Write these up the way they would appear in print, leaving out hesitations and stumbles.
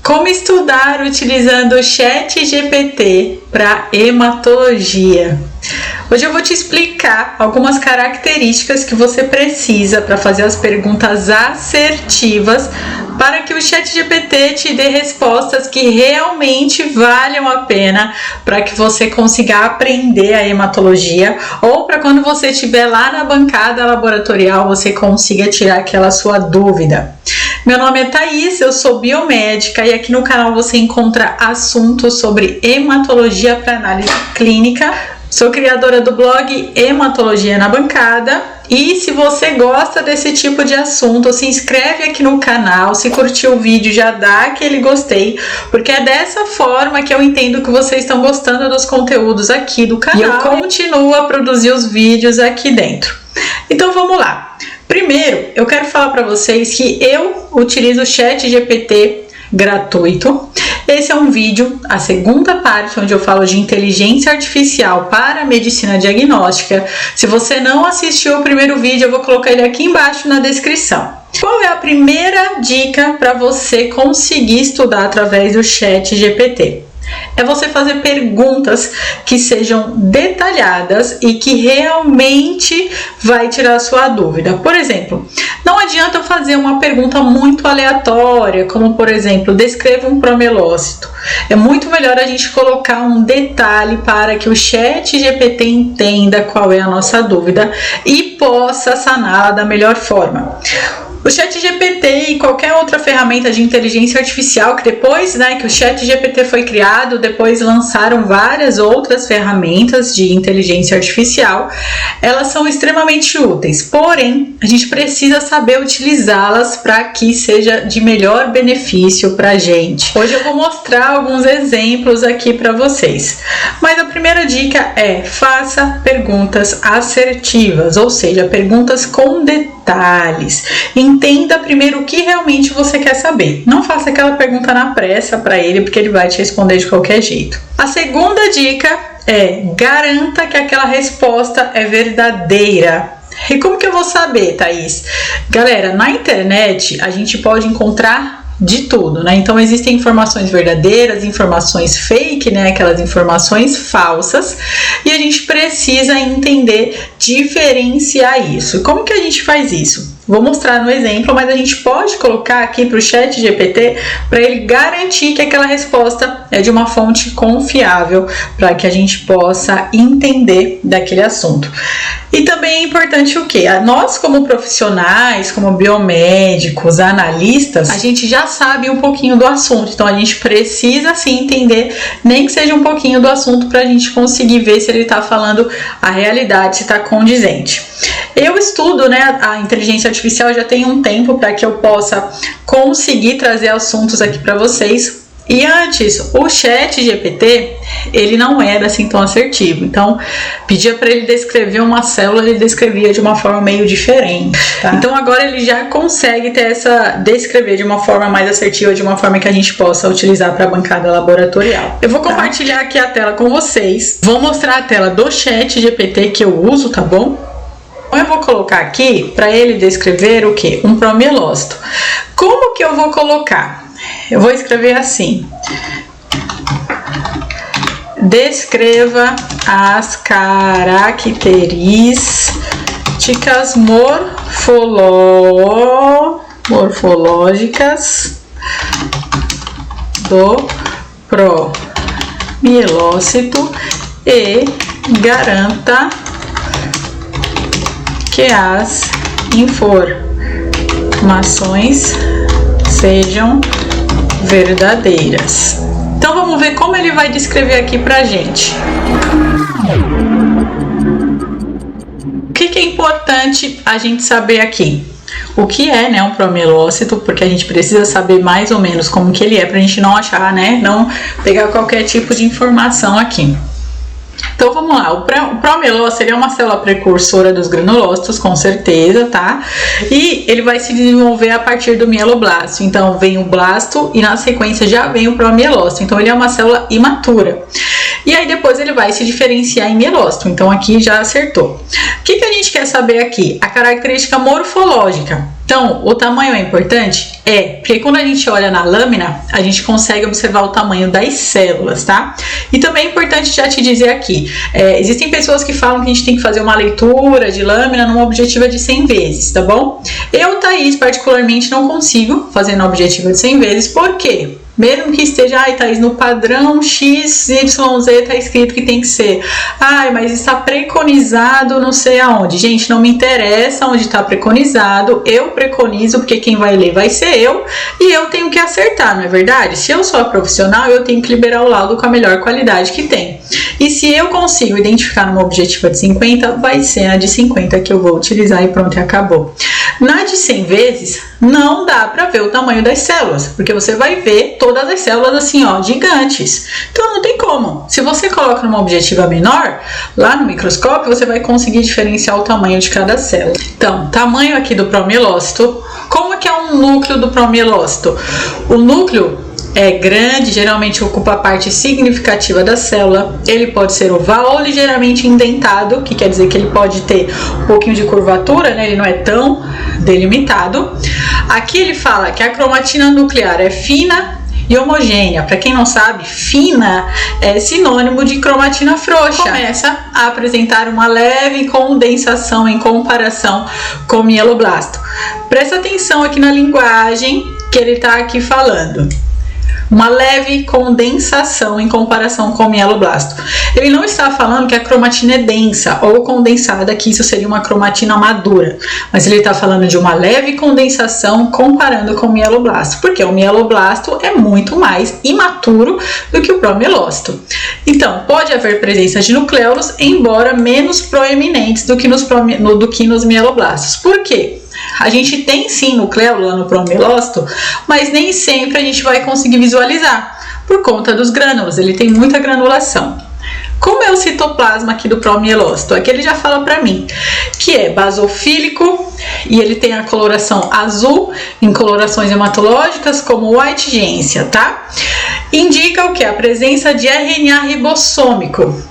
Como estudar utilizando o ChatGPT para hematologia? Hoje eu vou te explicar algumas características que você precisa para fazer as perguntas assertivas para que o ChatGPT te dê respostas que realmente valham a pena para que você consiga aprender a hematologia ou para quando você estiver lá na bancada laboratorial você consiga tirar aquela sua dúvida. Meu nome é Thaís, eu sou biomédica e aqui no canal você encontra assuntos sobre hematologia para análise clínica. Sou criadora do blog Hematologia na Bancada e se você gosta desse tipo de assunto, se inscreve aqui no canal, se curtiu o vídeo já dá aquele gostei, porque é dessa forma que eu entendo que vocês estão gostando dos conteúdos aqui do canal e eu continuo a produzir os vídeos aqui dentro. Então vamos lá. Primeiro, eu quero falar para vocês que eu utilizo o ChatGPT gratuito. Esse é um vídeo, a segunda parte, onde eu falo de inteligência artificial para a medicina diagnóstica. Se você não assistiu o primeiro vídeo, eu vou colocar ele aqui embaixo na descrição. Qual é a primeira dica para você conseguir estudar através do ChatGPT? É você fazer perguntas que sejam detalhadas e que realmente vai tirar a sua dúvida. Por exemplo, não adianta eu fazer uma pergunta muito aleatória, como por exemplo, descreva um promelócito. É muito melhor a gente colocar um detalhe para que o ChatGPT entenda qual é a nossa dúvida e possa saná-la da melhor forma. O ChatGPT e qualquer outra ferramenta de inteligência artificial que depois, que o ChatGPT foi criado, depois lançaram várias outras ferramentas de inteligência artificial, elas são extremamente úteis, porém, a gente precisa saber utilizá-las para que seja de melhor benefício para a gente. Hoje eu vou mostrar alguns exemplos aqui para vocês, mas a primeira dica é faça perguntas assertivas, ou seja, perguntas com detalhes. Entenda primeiro o que realmente você quer saber. Não faça aquela pergunta na pressa para ele, porque ele vai te responder de qualquer jeito. A segunda dica é garanta que aquela resposta é verdadeira. E como que eu vou saber, Thaís? Galera, na internet a gente pode encontrar de tudo, Então existem informações verdadeiras, informações fake, aquelas informações falsas, e a gente precisa entender, diferenciar isso. Como que a gente faz isso? Vou mostrar no exemplo, mas a gente pode colocar aqui para o ChatGPT para ele garantir que aquela resposta é de uma fonte confiável, para que a gente possa entender daquele assunto. E também é importante o quê? Nós como profissionais, como biomédicos, analistas, a gente já sabe um pouquinho do assunto, então a gente precisa sim entender, nem que seja um pouquinho do assunto, para a gente conseguir ver se ele está falando a realidade, se está condizente. Eu estudo a inteligência artificial já tem um tempo para que eu possa conseguir trazer assuntos aqui para vocês. E antes, o ChatGPT, ele não era assim tão assertivo. Então, pedia para ele descrever uma célula, ele descrevia de uma forma meio diferente, tá? Então, agora ele já consegue ter descrever de uma forma mais assertiva, de uma forma que a gente possa utilizar para a bancada laboratorial. Eu vou compartilhar aqui a tela com vocês. Vou mostrar a tela do ChatGPT que eu uso, tá bom? Eu vou colocar aqui para ele descrever o que? Um promelócito. Como que eu vou colocar? Eu vou escrever assim: descreva as características morfológicas do promelócito e garanta que as informações sejam verdadeiras. Então vamos ver como ele vai descrever aqui pra gente. O que é importante a gente saber aqui? O que é, um promelócito, porque a gente precisa saber mais ou menos como que ele é, pra gente não achar, não pegar qualquer tipo de informação aqui. Então vamos lá, o promelócito ele é uma célula precursora dos granulócitos, com certeza, tá? E ele vai se desenvolver a partir do mieloblasto. Então vem o blasto e na sequência já vem o promelócito. Então ele é uma célula imatura. E aí depois ele vai se diferenciar em mielócito. Então aqui já acertou. O que a gente quer saber aqui? A característica morfológica. Então, o tamanho é importante? É, porque quando a gente olha na lâmina, a gente consegue observar o tamanho das células, tá? E também é importante já te dizer aqui, existem pessoas que falam que a gente tem que fazer uma leitura de lâmina numa objetiva de 100 vezes, tá bom? Eu, Thaís, particularmente não consigo fazer na objetiva de 100 vezes, por quê? Mesmo que esteja, Thaís, no padrão XYZ tá escrito que tem que ser. Mas está preconizado não sei aonde. Gente, não me interessa onde está preconizado. Eu preconizo, porque quem vai ler vai ser eu. E eu tenho que acertar, não é verdade? Se eu sou a profissional, eu tenho que liberar o laudo com a melhor qualidade que tem. E se eu consigo identificar numa objetiva de 50, vai ser a de 50 que eu vou utilizar e pronto, e acabou. Na de 100 vezes, não dá para ver o tamanho das células, porque você vai ver todas as células assim, gigantes. Então não tem como. Se você coloca numa objetiva menor, lá no microscópio, você vai conseguir diferenciar o tamanho de cada célula. Então, tamanho aqui do promielócito. Como que é um núcleo do promielócito? O núcleo é grande, geralmente ocupa a parte significativa da célula. Ele pode ser oval ou ligeiramente indentado, que quer dizer que ele pode ter um pouquinho de curvatura, né? Ele não é tão delimitado. Aqui ele fala que a cromatina nuclear é fina e homogênea. Para quem não sabe, fina é sinônimo de cromatina frouxa. Começa a apresentar uma leve condensação em comparação com o mieloblasto. Presta atenção aqui na linguagem que ele está aqui falando. Uma leve condensação em comparação com o mieloblasto. Ele não está falando que a cromatina é densa ou condensada, que isso seria uma cromatina madura, mas ele está falando de uma leve condensação comparando com o mieloblasto, porque o mieloblasto é muito mais imaturo do que o promielócito. Então, pode haver presença de nucléolos, embora menos proeminentes do que nos mieloblastos. Por quê? A gente tem sim nucleolo lá no promielócito, mas nem sempre a gente vai conseguir visualizar, por conta dos grânulos, ele tem muita granulação. Como é o citoplasma aqui do promielócito? Aqui ele já fala para mim que é basofílico e ele tem a coloração azul em colorações hematológicas como whitegencia, tá? Indica o que? A presença de RNA ribossômico.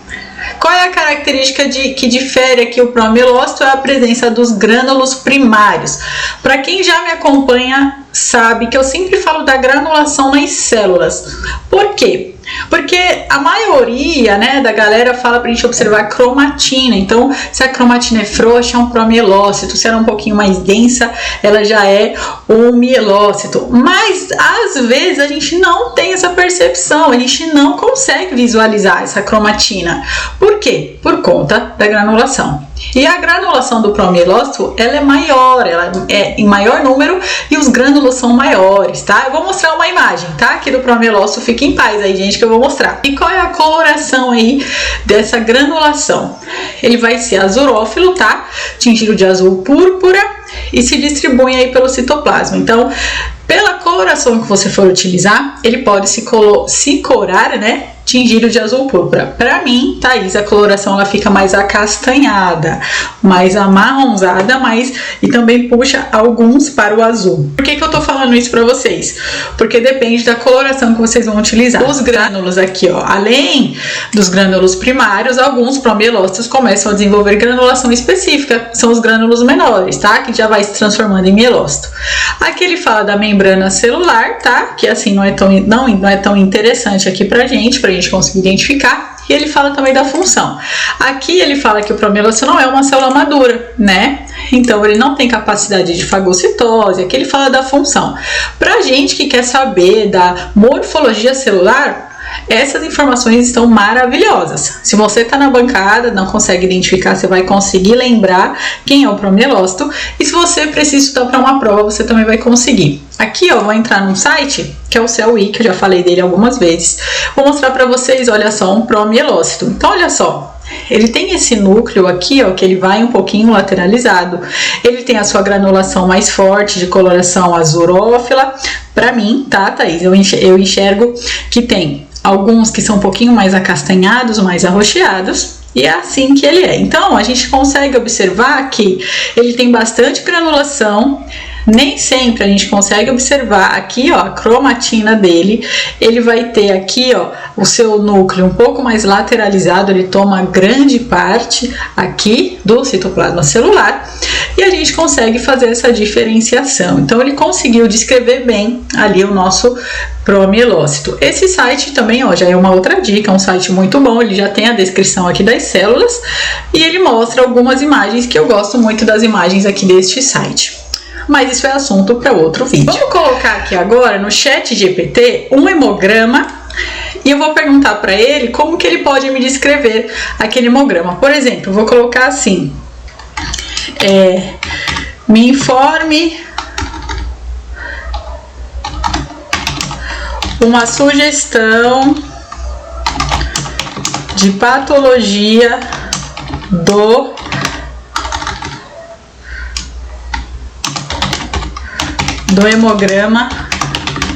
Qual é a característica que difere aqui o promielócito? É a presença dos grânulos primários. Para quem já me acompanha, sabe que eu sempre falo da granulação nas células. Por quê? Porque a maioria, da galera fala pra gente observar a cromatina. Então, se a cromatina é frouxa, é um promielócito. Se ela é um pouquinho mais densa, ela já é um mielócito. Mas, às vezes, a gente não tem essa percepção. A gente não consegue visualizar essa cromatina. Por quê? Por conta da granulação. E a granulação do promielócito, ela é maior, ela é em maior número e os grânulos são maiores, tá? Eu vou mostrar uma imagem, tá? Aqui do promielócito, fique em paz aí, gente, que eu vou mostrar. E qual é a coloração aí dessa granulação? Ele vai ser azurófilo, tá? Tingido de azul púrpura e se distribui aí pelo citoplasma. Então, pela coloração que você for utilizar, ele pode se corar, tingido de azul púrpura. Para mim, Thaís, a coloração ela fica mais acastanhada, mais amarronzada, e também puxa alguns para o azul. Por que eu tô falando isso para vocês? Porque depende da coloração que vocês vão utilizar. Os grânulos aqui, além dos grânulos primários, alguns promielócitos começam a desenvolver granulação específica, são os grânulos menores, tá? Que já vai se transformando em mielócito. Aqui ele fala da membrana celular, tá? Que assim não é tão interessante aqui pra gente conseguir identificar. E ele fala também da função. Aqui ele fala que o promielócito não é uma célula madura, Então ele não tem capacidade de fagocitose. Aqui ele fala da função. Pra gente que quer saber da morfologia celular, essas informações estão maravilhosas. Se você está na bancada, não consegue identificar, você vai conseguir lembrar quem é o promielócito. E se você precisa estudar para uma prova, você também vai conseguir. Aqui, eu vou entrar num site, que é o CELWI, que eu já falei dele algumas vezes. Vou mostrar para vocês, olha só, um promielócito. Então, olha só. Ele tem esse núcleo aqui, que ele vai um pouquinho lateralizado. Ele tem a sua granulação mais forte, de coloração azurófila. Para mim, tá, Thaís? Eu enxergo que tem alguns que são um pouquinho mais acastanhados, mais arroxeados, e é assim que ele é. Então, a gente consegue observar que ele tem bastante granulação. Nem sempre a gente consegue observar aqui, a cromatina dele. Ele vai ter aqui, o seu núcleo um pouco mais lateralizado, ele toma grande parte aqui do citoplasma celular. e a gente consegue fazer essa diferenciação. Então ele conseguiu descrever bem ali o nosso promielócito. Esse site também, ó, já é uma outra dica, um site muito bom, ele já tem a descrição aqui das células e ele mostra algumas imagens que eu gosto muito das imagens aqui deste site. Mas isso é assunto para outro vídeo. Vamos colocar aqui agora no ChatGPT um hemograma e eu vou perguntar para ele como que ele pode me descrever aquele hemograma. Por exemplo, eu vou colocar assim, me informe uma sugestão de patologia do hemograma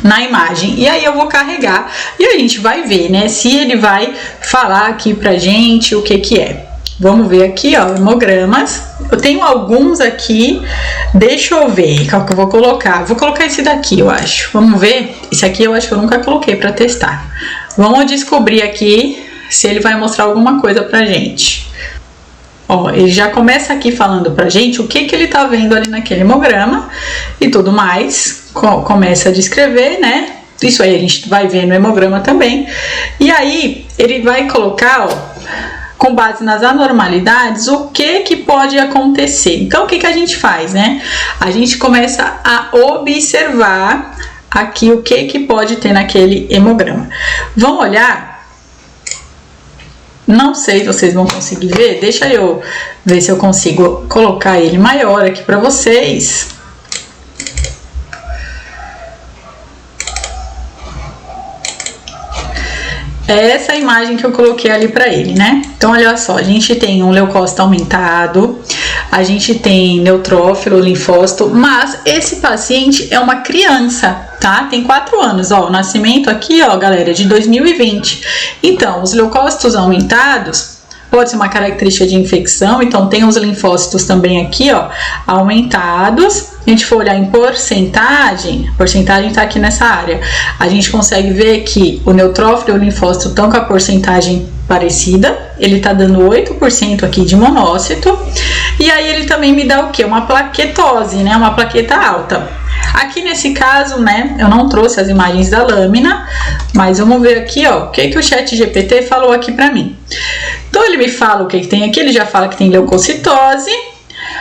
na imagem. E aí eu vou carregar e a gente vai ver, né, se ele vai falar aqui pra gente o que que é. Vamos ver aqui, ó, hemogramas. Eu tenho alguns aqui, deixa eu ver qual que eu vou colocar. Vou colocar esse daqui, eu acho. Vamos ver? Esse aqui eu acho que eu nunca coloquei para testar. Vamos descobrir aqui se ele vai mostrar alguma coisa pra gente. Ó, ele já começa aqui falando pra gente o que que ele tá vendo ali naquele hemograma e tudo mais. Começa a descrever, né? Isso aí a gente vai ver no hemograma também. E aí ele vai colocar, ó, com base nas anormalidades, o que que pode acontecer. Então, o que que a gente faz, né? A gente começa a observar aqui o que que pode ter naquele hemograma. Vamos olhar? Não sei se vocês vão conseguir ver. Deixa eu ver se eu consigo colocar ele maior aqui para vocês. É essa imagem que eu coloquei ali para ele, né? Então, olha só, a gente tem um leucócito aumentado, a gente tem neutrófilo, linfócito, mas esse paciente é uma criança, tá? Tem 4 anos, ó, o nascimento aqui, ó, galera, é de 2020. Então, os leucócitos aumentados pode ser uma característica de infecção, então tem os linfócitos também aqui, ó, aumentados. Se a gente for olhar em porcentagem, a porcentagem tá aqui nessa área. A gente consegue ver que o neutrófilo e o linfócito estão com a porcentagem parecida. Ele tá dando 8% aqui de monócito. E aí ele também me dá o quê? Uma plaquetose, né? Uma plaqueta alta. Aqui nesse caso, né, eu não trouxe as imagens da lâmina, mas vamos ver aqui, ó, o que que o ChatGPT falou aqui pra mim. Então ele me fala o que que tem aqui, ele já fala que tem leucocitose.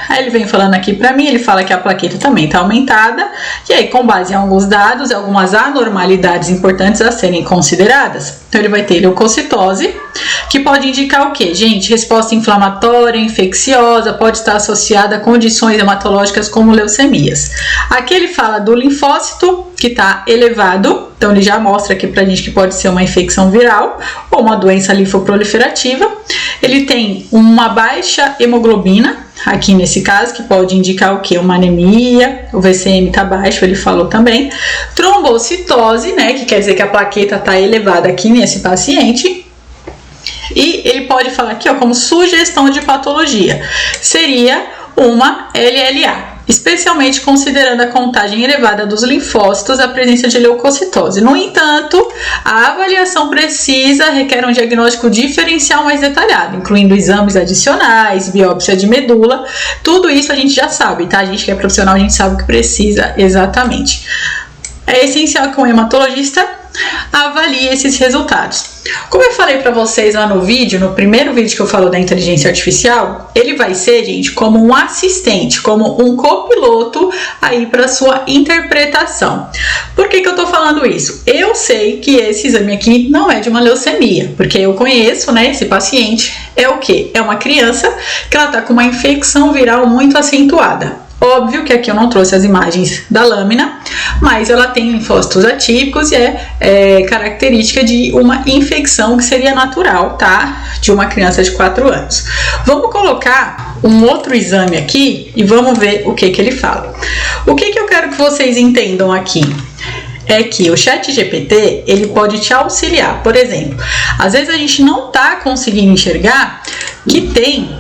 Aí ele vem falando aqui pra mim, ele fala que a plaqueta também tá aumentada. E aí, com base em alguns dados, algumas anormalidades importantes a serem consideradas. Então ele vai ter leucocitose, que pode indicar o quê? Gente, resposta inflamatória, infecciosa, pode estar associada a condições hematológicas como leucemias. Aqui ele fala do linfócito, que está elevado, então ele já mostra aqui pra gente que pode ser uma infecção viral ou uma doença linfoproliferativa. Ele tem uma baixa hemoglobina, aqui nesse caso, que pode indicar o que? Uma anemia, o VCM tá baixo, ele falou também. Trombocitose, né, que quer dizer que a plaqueta tá elevada aqui nesse paciente. E ele pode falar aqui, ó, como sugestão de patologia, seria uma LLA, especialmente considerando a contagem elevada dos linfócitos, a presença de leucocitose. No entanto, a avaliação precisa requer um diagnóstico diferencial mais detalhado, incluindo exames adicionais, biópsia de medula, tudo isso a gente já sabe, tá? A gente que é profissional, a gente sabe o que precisa exatamente. É essencial que um hematologista avalie esses resultados. Como eu falei para vocês lá no vídeo, no primeiro vídeo que eu falo da inteligência artificial, ele vai ser, gente, como um assistente, como um copiloto aí para sua interpretação. Por que que eu tô falando isso? Eu sei que esse exame aqui não é de uma leucemia, porque eu conheço, né, esse paciente é o quê? É uma criança que ela tá com uma infecção viral muito acentuada. Óbvio que aqui eu não trouxe as imagens da lâmina, mas ela tem linfócitos atípicos e é característica de uma infecção que seria natural, tá? De uma criança de 4 anos. Vamos colocar um outro exame aqui e vamos ver o que que ele fala. O que que eu quero que vocês entendam aqui? É que o ChatGPT, ele pode te auxiliar. Por exemplo, às vezes a gente não tá conseguindo enxergar que tem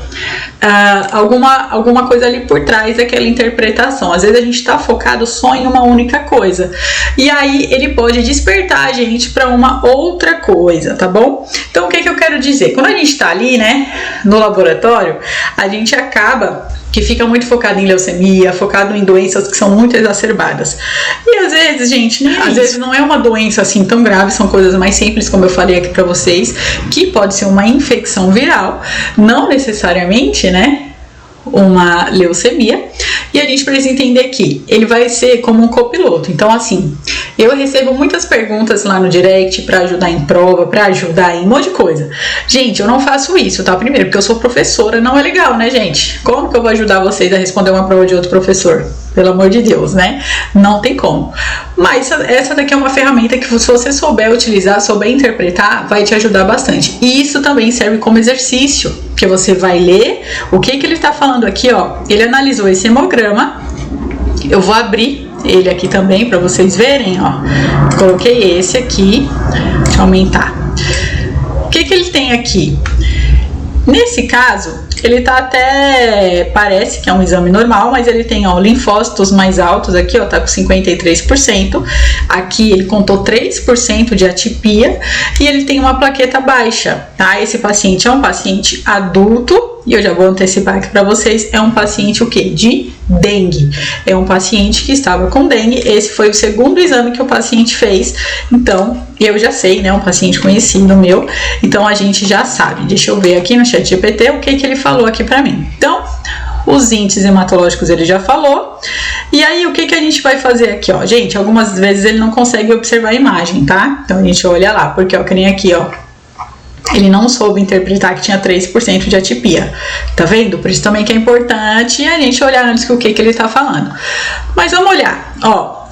alguma coisa ali por trás daquela interpretação. Às vezes a gente tá focado só em uma única coisa. E aí ele pode despertar a gente para uma outra coisa, tá bom? Então o que que eu quero dizer? Quando a gente tá ali, né, no laboratório, a gente acaba que que fica muito focado em leucemia, focado em doenças que são muito exacerbadas. E às vezes, gente, às vezes não é uma doença assim tão grave, são coisas mais simples, como eu falei aqui pra vocês, que pode ser uma infecção viral, não necessariamente, né, uma leucemia. E a gente precisa entender que ele vai ser como um copiloto. Então, assim, eu recebo muitas perguntas lá no direct para ajudar em prova, para ajudar em um monte de coisa. Gente, eu não faço isso, tá? Primeiro, porque eu sou professora, não é legal, né, gente? Como que eu vou ajudar vocês a responder uma prova de outro professor? Pelo amor de Deus, né? Não tem como. Mas essa daqui é uma ferramenta que, se você souber utilizar, souber interpretar, vai te ajudar bastante. E isso também serve como exercício, porque você vai ler o que ele está falando aqui, ó. Ele analisou esse hemograma. Eu vou abrir ele aqui também para vocês verem, ó. Coloquei esse aqui. Deixa eu aumentar. O que ele tem aqui? Nesse caso, ele tá até, parece que é um exame normal, mas ele tem, ó, linfócitos mais altos aqui, ó, tá com 53%. Aqui ele contou 3% de atipia e ele tem uma plaqueta baixa, tá? Esse paciente é um paciente adulto e eu já vou antecipar aqui para vocês, é um paciente o quê? De dengue. É um paciente que estava com dengue. Esse foi o segundo exame que o paciente fez. Então, eu já sei, né? Um paciente conhecido meu. Então, a gente já sabe. Deixa eu ver aqui no ChatGPT o que ele falou aqui pra mim. Então, os índices hematológicos ele já falou. E aí, o que a gente vai fazer aqui, ó? Gente, algumas vezes ele não consegue observar a imagem, tá? Então, a gente olha lá, porque, ó, que nem aqui, ó. Ele não soube interpretar que tinha 3% de atipia. Tá vendo? Por isso também que é importante a gente olhar antes que o que ele tá falando. Mas vamos olhar, ó.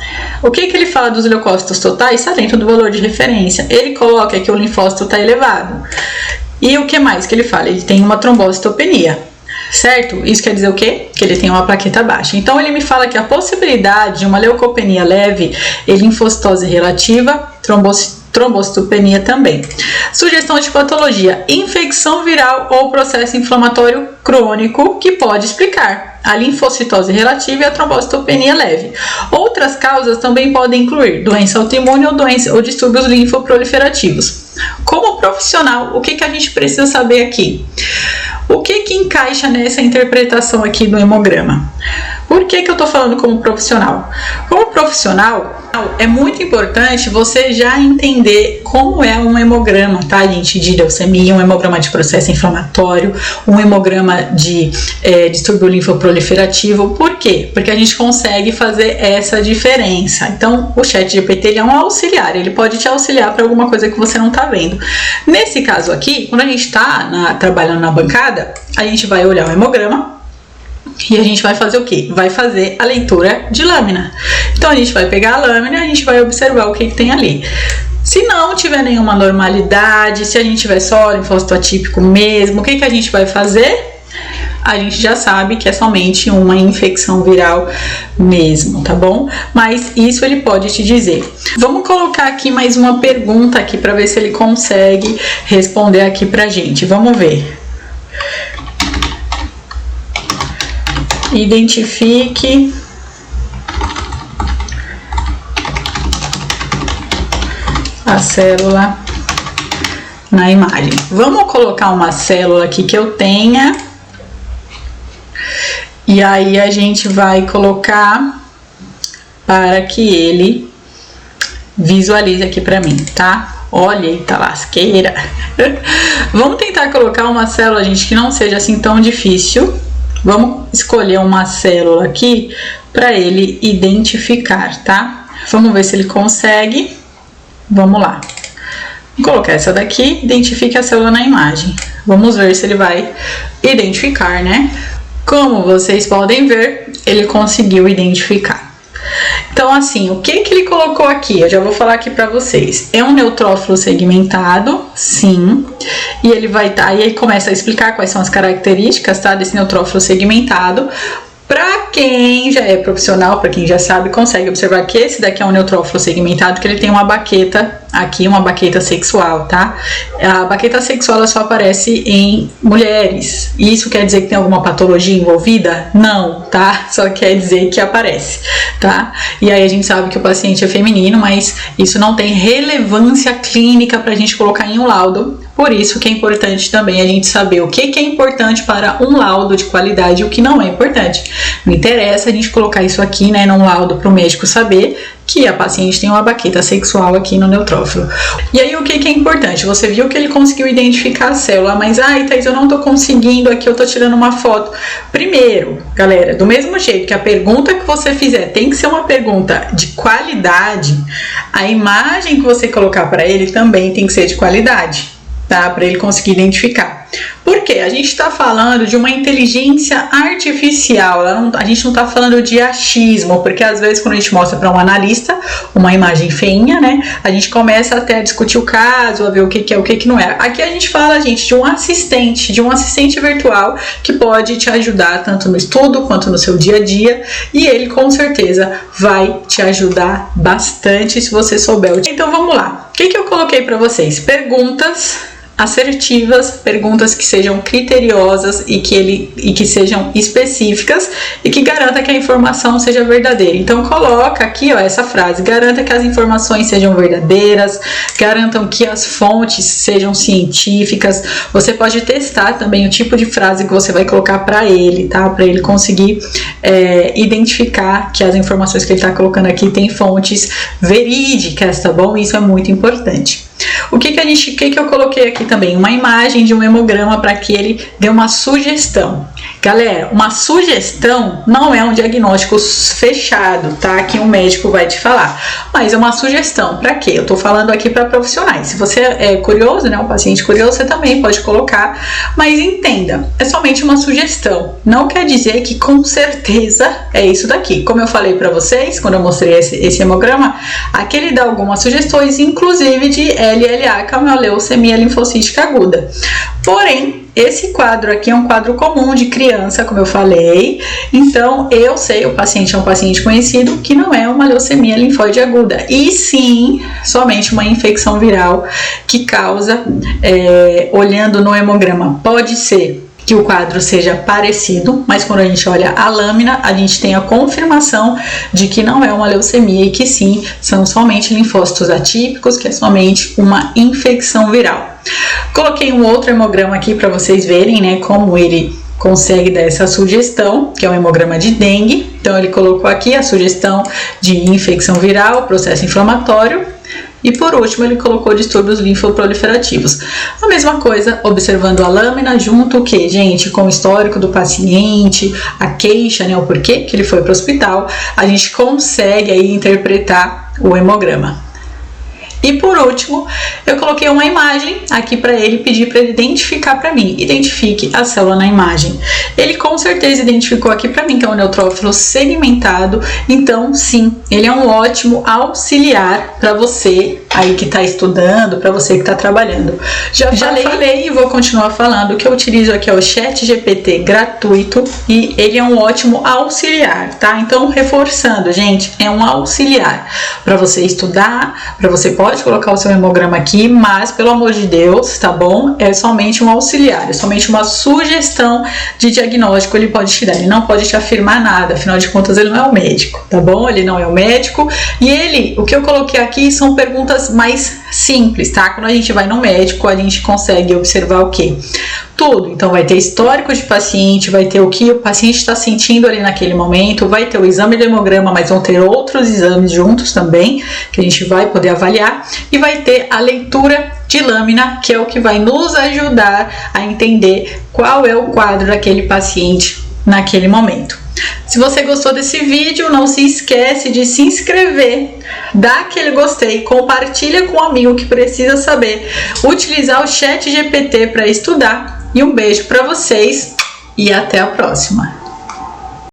O que ele fala dos leucócitos totais está dentro do valor de referência. Ele coloca que o linfócito está elevado. E o que mais que ele fala? Ele tem uma trombocitopenia, certo? Isso quer dizer o quê? Que ele tem uma plaqueta baixa. Então, ele me fala que a possibilidade de uma leucopenia leve e linfocitose relativa, trombocitopenia também. Sugestão de patologia: infecção viral ou processo inflamatório crônico, que pode explicar a linfocitose relativa e a trombocitopenia leve. Outras causas também podem incluir doença autoimune ou distúrbios linfoproliferativos. Como profissional, o que a gente precisa saber aqui? O que encaixa nessa interpretação aqui do hemograma? Por que eu tô falando como profissional? Como profissional, é muito importante você já entender como é um hemograma, tá, gente? De leucemia, um hemograma de processo inflamatório, um hemograma de distúrbio linfoproliferativo. Por quê? Porque a gente consegue fazer essa diferença. Então, o ChatGPT ele é um auxiliar, ele pode te auxiliar para alguma coisa que você não tá vendo. Nesse caso aqui, quando a gente tá trabalhando na bancada, a gente vai olhar o hemograma e a gente vai fazer o quê? Vai fazer a leitura de lâmina. Então, a gente vai pegar a lâmina e a gente vai observar o que tem ali. Se não tiver nenhuma normalidade, se a gente tiver só linfócito atípico mesmo, o que a gente vai fazer? A gente já sabe que é somente uma infecção viral mesmo, tá bom? Mas isso ele pode te dizer. Vamos colocar aqui mais uma pergunta aqui para ver se ele consegue responder aqui pra gente. Vamos ver. Identifique a célula na imagem. Vamos colocar uma célula aqui que eu tenha. E aí a gente vai colocar para que ele visualize aqui para mim, tá? Olha, eita lasqueira. Vamos tentar colocar uma célula, gente, que não seja assim tão difícil. Vamos escolher uma célula aqui para ele identificar, tá? Vamos ver se ele consegue. Vamos lá. Vou colocar essa daqui, identifique a célula na imagem. Vamos ver se ele vai identificar, né? Como vocês podem ver, ele conseguiu identificar. Então, assim, o que ele colocou aqui? Eu já vou falar aqui pra vocês. É um neutrófilo segmentado, sim. E ele vai estar, e aí começa a explicar quais são as características, tá, desse neutrófilo segmentado. Pra quem já é profissional, pra quem já sabe, consegue observar que esse daqui é um neutrófilo segmentado, que ele tem uma baqueta aqui uma baqueta sexual, tá? A baqueta sexual ela só aparece em mulheres. Isso quer dizer que tem alguma patologia envolvida? Não, tá? Só quer dizer que aparece, tá? E aí a gente sabe que o paciente é feminino, mas isso não tem relevância clínica pra gente colocar em um laudo. Por isso que é importante também a gente saber o que é importante para um laudo de qualidade e o que não é importante. Não interessa a gente colocar isso aqui, né, num laudo para o médico saber que a paciente tem uma baqueta sexual aqui no neutrófilo. E aí o que é importante? Você viu que ele conseguiu identificar a célula, mas Thaís, eu não tô conseguindo aqui, eu tô tirando uma foto. Primeiro, galera, do mesmo jeito que a pergunta que você fizer tem que ser uma pergunta de qualidade, a imagem que você colocar para ele também tem que ser de qualidade, tá? Para ele conseguir identificar. Por quê? A gente está falando de uma inteligência artificial, a gente não está falando de achismo, porque às vezes quando a gente mostra para um analista uma imagem feinha, né, a gente começa até a discutir o caso, a ver o que é, o que não é. Aqui a gente fala, gente, de um assistente virtual que pode te ajudar tanto no estudo quanto no seu dia a dia, e ele com certeza vai te ajudar bastante se você souber. Então vamos lá. O que eu coloquei para vocês? Perguntas assertivas, perguntas que sejam criteriosas e que sejam específicas e que garanta que a informação seja verdadeira. Então coloca aqui, ó, essa frase: garanta que as informações sejam verdadeiras, garantam que as fontes sejam científicas. Você pode testar também o tipo de frase que você vai colocar para ele, tá? Para ele conseguir identificar que as informações que ele está colocando aqui têm fontes verídicas, tá bom? Isso é muito importante. O que eu coloquei aqui também? Uma imagem de um hemograma para que ele dê uma sugestão. Galera, uma sugestão não é um diagnóstico fechado, tá? Que um médico vai te falar. Mas é uma sugestão. Para quê? Eu tô falando aqui para profissionais. Se você é curioso, né? Um paciente curioso, você também pode colocar. Mas entenda, é somente uma sugestão. Não quer dizer que com certeza é isso daqui. Como eu falei para vocês, quando eu mostrei esse hemograma, aqui ele dá algumas sugestões, inclusive de LLA, que é uma leucemia linfocítica aguda. Porém, esse quadro aqui é um quadro comum de criança, como eu falei. Então, eu sei, o paciente é um paciente conhecido que não é uma leucemia linfóide aguda. E sim, somente uma infecção viral que causa, olhando no hemograma, pode ser que o quadro seja parecido, mas quando a gente olha a lâmina, a gente tem a confirmação de que não é uma leucemia e que sim, são somente linfócitos atípicos, que é somente uma infecção viral. Coloquei um outro hemograma aqui para vocês verem, né, como ele consegue dar essa sugestão, que é um hemograma de dengue. Então ele colocou aqui a sugestão de infecção viral, processo inflamatório. E por último ele colocou distúrbios linfoproliferativos. A mesma coisa, observando a lâmina junto que, gente, com o histórico do paciente, a queixa, né, o porquê que ele foi para o hospital, a gente consegue aí interpretar o hemograma. E por último, eu coloquei uma imagem aqui para ele, pedir para ele identificar para mim. Identifique a célula na imagem. Ele com certeza identificou aqui para mim que é um neutrófilo segmentado. Então, sim, ele é um ótimo auxiliar para você aí que está estudando, para você que está trabalhando. Já falei e vou continuar falando que eu utilizo aqui o ChatGPT gratuito e ele é um ótimo auxiliar, tá? Então, reforçando, gente, é um auxiliar para você estudar, para você pode colocar o seu hemograma aqui, mas pelo amor de Deus, tá bom? É somente um auxiliar, é somente uma sugestão de diagnóstico ele pode te dar, ele não pode te afirmar nada, afinal de contas ele não é o médico, tá bom? Ele não é o médico e o que eu coloquei aqui são perguntas mais simples, tá? Quando a gente vai no médico, a gente consegue observar o quê? Tudo. Então vai ter histórico de paciente, vai ter o que o paciente está sentindo ali naquele momento, vai ter o exame do hemograma, mas vão ter outros exames juntos também, que a gente vai poder avaliar, e vai ter a leitura de lâmina, que é o que vai nos ajudar a entender qual é o quadro daquele paciente naquele momento. Se você gostou desse vídeo, não se esquece de se inscrever, dá aquele gostei, compartilha com um amigo que precisa saber utilizar o ChatGPT para estudar. E um beijo para vocês e até a próxima.